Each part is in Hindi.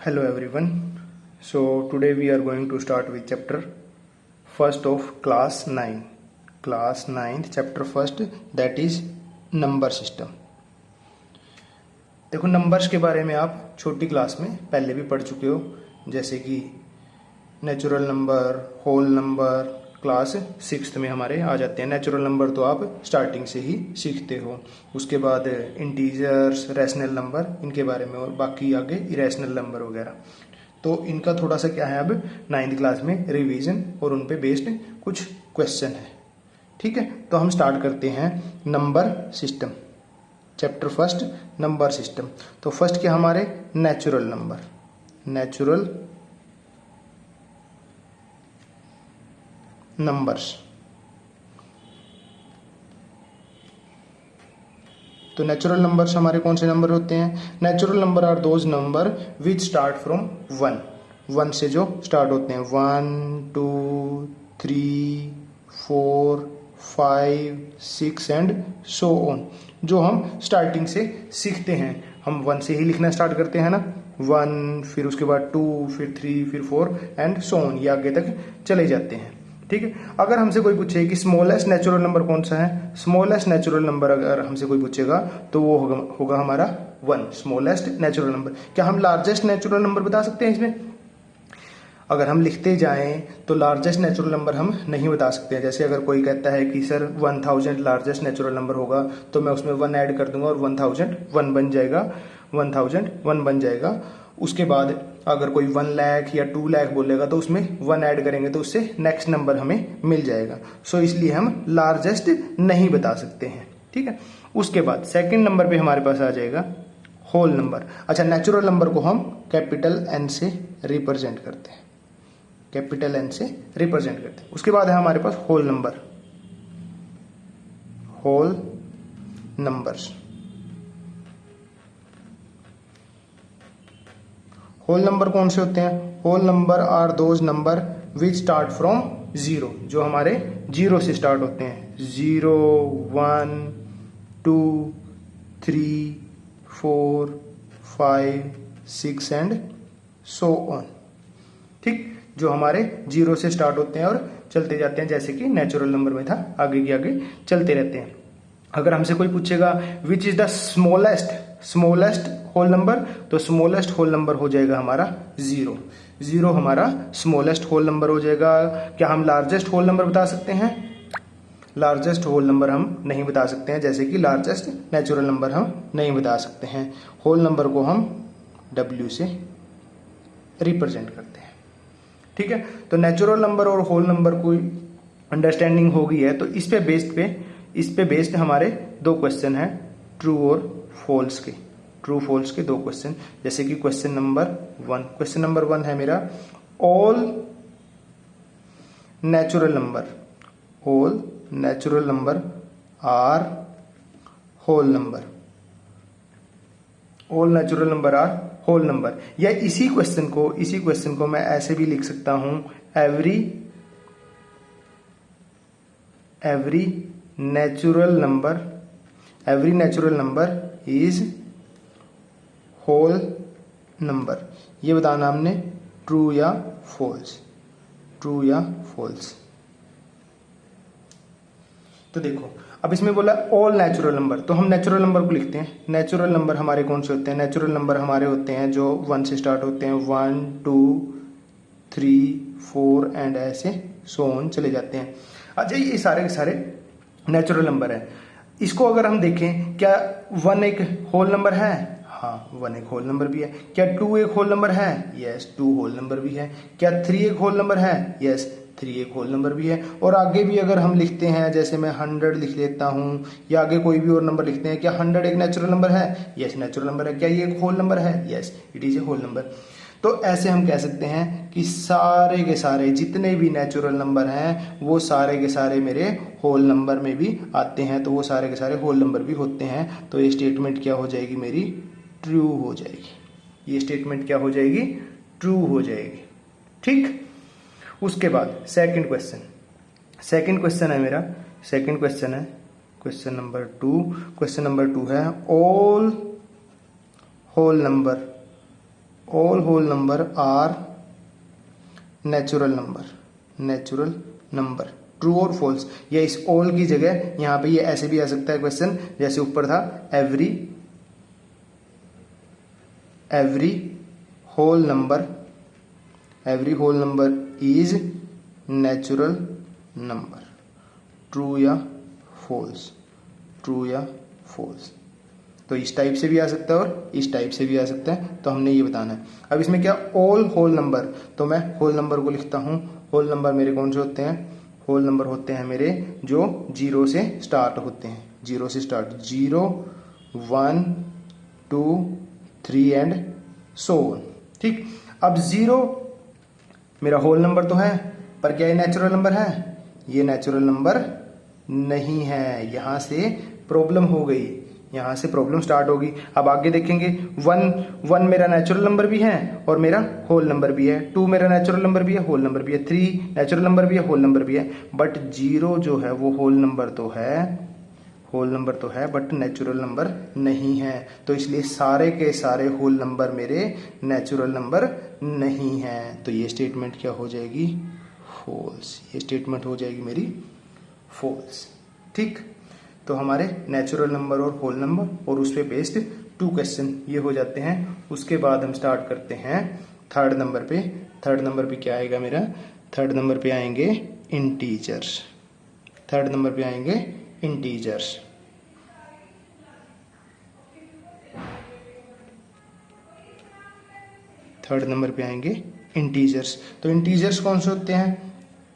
Hello everyone. So today we are going to start with chapter first of class 9. Class 9th chapter first, that is number system. देखो नंबर्स के बारे में आप छोटी क्लास में पहले भी पढ़ चुके हो, जैसे कि natural number, whole number class 6th में हमारे आ जाते हैं। नेचुरल नंबर तो आप स्टार्टिंग से ही सीखते हो। उसके बाद इंटीजर्स, रैशनल नंबर, इनके बारे में, और बाकी आगे इरेशनल नंबर वगैरह। तो इनका थोड़ा सा क्या है, अब 9th क्लास में रिवीजन और उन पे बेस्ड कुछ क्वेश्चन है। ठीक है, तो हम स्टार्ट करते हैं number system, chapter first number system. तो फर्स्ट क्या हमारे नेचुरल नंबर, नेचुरल नंबर्स। तो नेचुरल नंबर्स हमारे कौन से नंबर होते हैं? Natural number are those number which start from 1 से जो स्टार्ट होते हैं। 1 2 3 4 5 6 एंड सो ऑन, जो हम स्टार्टिंग से सीखते हैं। हम 1 से ही लिखना स्टार्ट करते हैं ना, 1, फिर उसके बाद 2, फिर 3, फिर 4 एंड सो ऑन, ये आगे तक चले जाते हैं। ठीक है, अगर हमसे कोई पूछे कि स्मॉलेस्ट नेचुरल नंबर कौन सा है, स्मॉलेस्ट नेचुरल नंबर अगर हमसे कोई पूछेगा तो वो होगा हमारा 1, स्मॉलेस्ट नेचुरल नंबर। क्या हम लार्जेस्ट नेचुरल नंबर बता सकते हैं इसमें? अगर हम लिखते जाएं तो लार्जेस्ट नेचुरल नंबर हम नहीं बता सकते हैं। जैसे अगर कोई कहता है कि सर 1000 लार्जेस्ट नेचुरल नंबर होगा, तो मैं उसमें 1 ऐड कर दूंगा और 1001 बन जाएगा, 1001 बन जाएगा। उसके बाद अगर कोई 1 लाख या 2 लाख बोलेगा तो उसमें 1 ऐड करेंगे तो उससे नेक्स्ट नंबर हमें मिल जाएगा। सो इसलिए हम लार्जेस्ट नहीं बता सकते हैं। ठीक है, उसके बाद सेकंड नंबर पे हमारे पास आ जाएगा होल नंबर। अच्छा, नेचुरल नंबर को हम कैपिटल एन से रिप्रेजेंट करते हैं, कैपिटल एन से रिप्रेजेंट करते हैं। उसके बाद है हमारे पास whole number, whole numbers. Whole number कौन से होते हैं? Whole number are those number which start from 0, जो हमारे 0 से स्टार्ट होते हैं। 0 1 2 3 4 5 6 एंड सो ऑन। ठीक, जो हमारे 0 से स्टार्ट होते हैं और चलते जाते हैं, जैसे कि नेचुरल नंबर में था, आगे की आगे चलते रहते हैं। अगर हमसे कोई पूछेगा which is the smallest whole number, तो स्मॉलेस्ट होल नंबर हो जाएगा हमारा 0। 0 हमारा स्मॉलेस्ट होल नंबर हो जाएगा। क्या हम लार्जेस्ट होल नंबर बता सकते हैं? लार्जेस्ट होल नंबर हम नहीं बता सकते हैं, जैसे कि लार्जेस्ट नेचुरल नंबर हम नहीं बता सकते हैं। होल नंबर को हम W से रिप्रेजेंट करते हैं। ठीक है, तो नेचुरल नंबर और होल नंबर को अंडरस्टैंडिंग हो गई है। तो इस पे बेस्ड हमारे 2 क्वेश्चन हैं, ट्रू और फॉल्स के, ट्रू फॉल्स के 2 क्वेश्चन। जैसे कि क्वेश्चन नंबर 1 है मेरा, all natural number are whole number, all natural number are whole number. या इसी क्वेश्चन को मैं ऐसे भी लिख सकता हूं, every natural number is whole number. ये बताना हमने ट्रू या फॉल्स। तो देखो, अब इसमें बोला ऑल नेचुरल नंबर, तो हम नेचुरल नंबर को लिखते हैं। नेचुरल नंबर हमारे कौन से होते हैं? नेचुरल नंबर हमारे होते हैं जो 1 से स्टार्ट होते हैं, 1 2 3 4 एंड ऐसे सो ऑन चले जाते हैं। अच्छा, ये सारे के सारे नेचुरल नंबर है। इसको अगर हम देखें, क्या 1 एक होल नंबर है? हाँ, 1 एक होल नंबर भी है। क्या 2 एक होल नंबर है? यस, 2 होल नंबर भी है। क्या 3 एक होल नंबर है? यस, 3 एक होल नंबर भी है। और आगे भी अगर हम लिखते हैं, जैसे मैं 100 लिख लेता हूं, या आगे कोई भी और नंबर लिखते हैं, क्या 100 एक नेचुरल नंबर है? यस, नेचुरल नंबर है। क्या ये एक होल नंबर है? Yes, it is a whole number. तो ऐसे हम कह सकते हैं कि सारे के सारे जितने भी नेचुरल नंबर हैं वो सारे के सारे मेरे होल नंबर में भी आते हैं, तो वो सारे के सारे होल नंबर भी होते हैं। तो ये स्टेटमेंट क्या हो जाएगी मेरी? ट्रू हो जाएगी। ये स्टेटमेंट क्या हो जाएगी? ट्रू हो जाएगी। ठीक, उसके बाद सेकंड क्वेश्चन है मेरा, सेकंड क्वेश्चन है क्वेश्चन नंबर 2 है all whole all whole number are natural number, true और फॉल्स, या इस ऑल की जगह यहाँ पे ये ऐसे भी आ सकता है क्वेश्चन, जैसे ऊपर था every whole number is natural number, true या फॉल्स। तो इस टाइप से भी आ सकता है और इस टाइप से भी आ सकता है, तो हमने ये बताना है। अब इसमें क्या ऑल होल नंबर, तो मैं होल नंबर को लिखता हूँ। होल नंबर मेरे कौन से होते हैं? होल नंबर होते हैं मेरे जो 0 से स्टार्ट होते हैं, 0 से स्टार्ट, 0 1 2 3 एंड सो ऑन। ठीक, अब 0 मेरा होल नंबर तो है, पर क्या ये नेचुरल नंबर है? ये नेचुरल नंबर नहीं है। यहां से प्रॉब्लम हो गई, यहां से प्रॉब्लम स्टार्ट होगी। अब आगे देखेंगे, 1 मेरा नेचुरल नंबर भी है और मेरा होल नंबर भी है, 2 मेरा नेचुरल नंबर भी है, होल नंबर भी है, 3 नेचुरल नंबर भी है, होल नंबर भी है, बट 0 जो है वो होल नंबर तो है बट नेचुरल नंबर नहीं है। तो इसलिए सारे के सारे होल नंबर मेरे नेचुरल नंबर नहीं है। तो ये स्टेटमेंट क्या हो जाएगी? फॉल्स। ये स्टेटमेंट हो जाएगी मेरी फॉल्स। ठीक, तो हमारे नेचुरल नंबर और होल नंबर और उस पे बेस्ड 2 क्वेश्चन ये हो जाते हैं। उसके बाद हम स्टार्ट करते हैं थर्ड नंबर पे। थर्ड नंबर पे क्या आएगा मेरा? थर्ड नंबर पे आएंगे इंटीजर्स। थर्ड नंबर पे आएंगे इंटीजर्स। थर्ड नंबर पे आएंगे इंटीजर्स। तो इंटीजर्स कौन से होते हैं?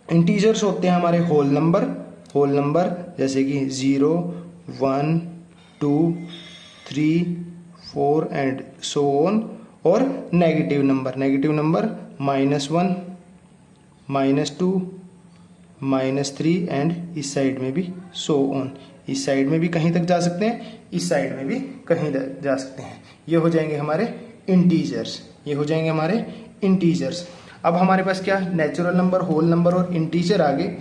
इंटीजर्स होते हैं हमारे होल नंबर जैसे कि 0 1 2 3 4 एंड सो ऑन, और नेगेटिव नंबर -1 -2 -3 एंड इस साइड में भी सो ऑन। इस साइड में भी कहीं तक जा सकते हैं, इस साइड में भी कहीं तक जा सकते हैं। ये हो जाएंगे हमारे इंटीजर्स। अब हमारे पास क्या? नेचुरल नंबर, होल नंबर और इंटीजर आ गए।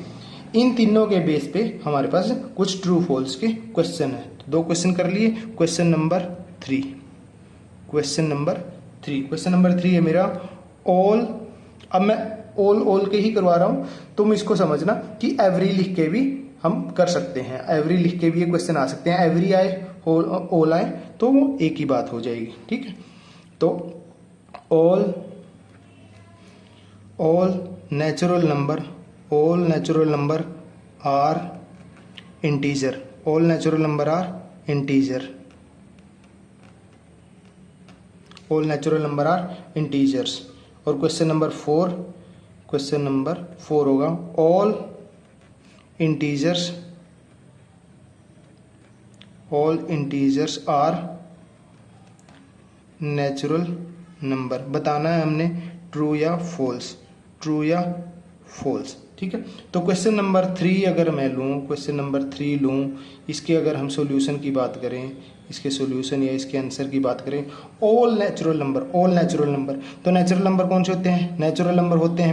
इन तीनों के बेस पे हमारे पास कुछ ट्रू फॉल्स के क्वेश्चन है। तो 2 क्वेश्चन कर लिए। क्वेश्चन नंबर 3 है मेरा ऑल। अब मैं ऑल के ही करवा रहा हूं, तुम इसको समझना कि एवरी लिख के भी हम कर सकते हैं। एवरी लिख के भी ये क्वेश्चन आ सकते हैं। एवरी आए, ऑल आए, तो वो एक ही बात हो जाएगी। ठीक है, तो all natural number are integer. All natural number are integers. और क्वेश्चन नंबर 4 होगा all integers are natural number. बताना है हमने ट्रू या फॉल्स। ठीक है, तो क्वेश्चन नंबर 3 अगर मैं लूँ, इसके अगर हम सॉल्यूशन की बात करें, इसके सॉल्यूशन या इसके आंसर की बात करें, ऑल नेचुरल नंबर। तो नेचुरल नंबर कौन से होते हैं? नेचुरल नंबर होते हैं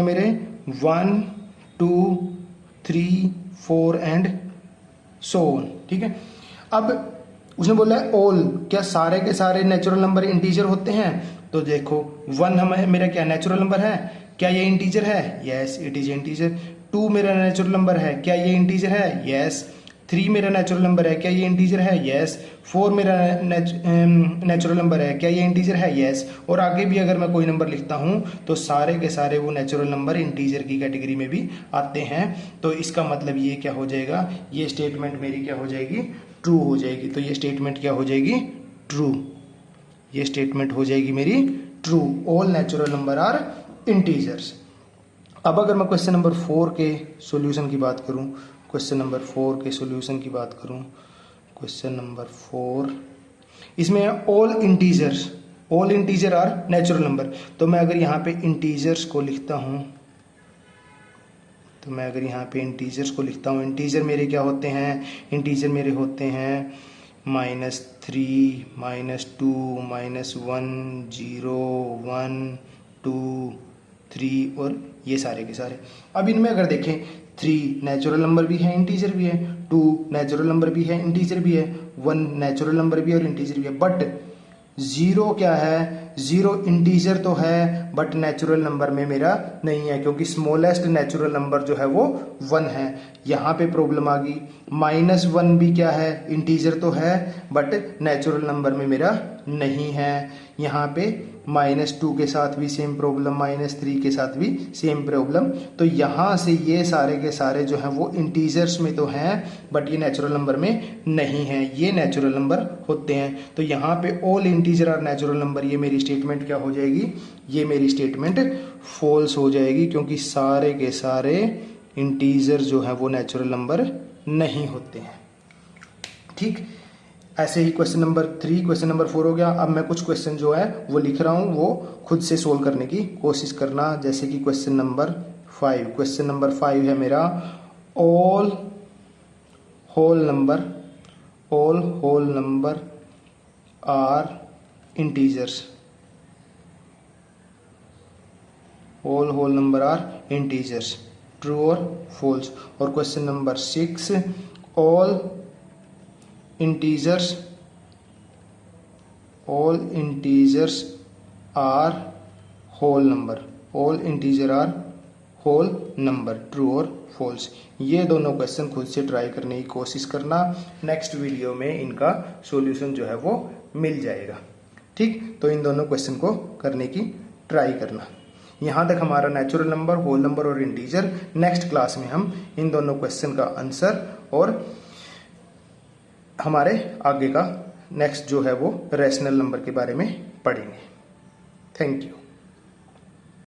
मेरे 1 2 3 4 एंड सो ऑन। ठीक है, अब उसने बोला है ऑल, क्या सारे के सारे नेचुरल नंबर इंटीजर होते हैं? तो देखो 1 मेरा क्या नेचुरल नंबर है? क्या ये इंटीजर है? Yes, it is integer. 2 मेरा नेचुरल नंबर है, क्या ये इंटीजर है? यस। 3 मेरा नेचुरल नंबर है, क्या ये इंटीजर है? यस। 4 मेरा नेचुरल नंबर है, क्या ये इंटीजर है? यस। और आगे भी अगर मैं कोई नंबर लिखता हूं तो सारे के सारे वो नेचुरल नंबर इंटीजर की कैटेगरी में भी आते हैं। तो इसका मतलब ये क्या हो जाएगा? ये स्टेटमेंट मेरी क्या हो जाएगी? ट्रू हो जाएगी। तो ये स्टेटमेंट क्या हो जाएगी? ट्रू। ये स्टेटमेंट हो जाएगी मेरी true. All natural number are integers. अब अगर मैं क्वेश्चन नंबर 4 के सॉल्यूशन की बात करूं, क्वेश्चन नंबर 4 इसमें all integer are natural number. तो मैं अगर यहाँ पे इंटीजर्स को लिखता हूँ, इंटीजर मेरे क्या होते हैं? इंटीजर मेरे होते हैं -3 -2 -1 0 1 2 3 और ये सारे के सारे। अब इनमें अगर देखें, 3 नेचुरल नंबर भी है, इंटीजर भी है, 2 नेचुरल नंबर भी है, इंटीजर भी है, 1 नेचुरल नंबर भी है और इंटीजर भी है, बट जीरो क्या है, जीरो इंटीजर तो है बट नेचुरल नंबर में मेरा नहीं है, क्योंकि स्मॉलेस्ट नेचुरल नंबर जो है वो 1 है। यहाँ पे प्रॉब्लम आ गई। -1 भी क्या है, इंटीजर तो है बट नेचुरल नंबर में मेरा नहीं है। यहाँ पे -2 के साथ भी सेम प्रॉब्लम, -3 के साथ भी सेम प्रॉब्लम। तो यहाँ से ये सारे के सारे जो हैं वो इंटीजर्स में तो हैं बट ये नेचुरल नंबर में नहीं है, ये नेचुरल नंबर होते हैं। तो यहाँ पे all integer are natural number, ये मेरी स्टेटमेंट क्या हो जाएगी, ये मेरी स्टेटमेंट फॉल्स हो जाएगी, क्योंकि सारे के सारे इंटीजर जो है वो नेचुरल नंबर नहीं होते हैं। ठीक, ऐसे ही क्वेश्चन नंबर 3, क्वेश्चन नंबर 4 हो गया। अब मैं कुछ क्वेश्चन जो है वो लिख रहा हूँ, वो खुद से सोल्व करने की कोशिश करना। जैसे कि क्वेश्चन नंबर 5, क्वेश्चन नंबर 5 है मेरा all whole number are integers, all whole number are integers, true और फॉल्स। और question number 6, all integers are whole number, all integer are whole number, true और फॉल्स। ये दोनों क्वेश्चन खुद से ट्राई करने की कोशिश करना, नेक्स्ट वीडियो में इनका सॉल्यूशन जो है वो मिल जाएगा। ठीक, तो इन दोनों क्वेश्चन को करने की ट्राई करना। यहाँ तक हमारा नेचुरल नंबर, होल नंबर और इंटीजर। नेक्स्ट क्लास में हम इन दोनों क्वेश्चन का आंसर और हमारे आगे का नेक्स्ट जो है वो रैशनल नंबर के बारे में पढ़ेंगे। Thank you.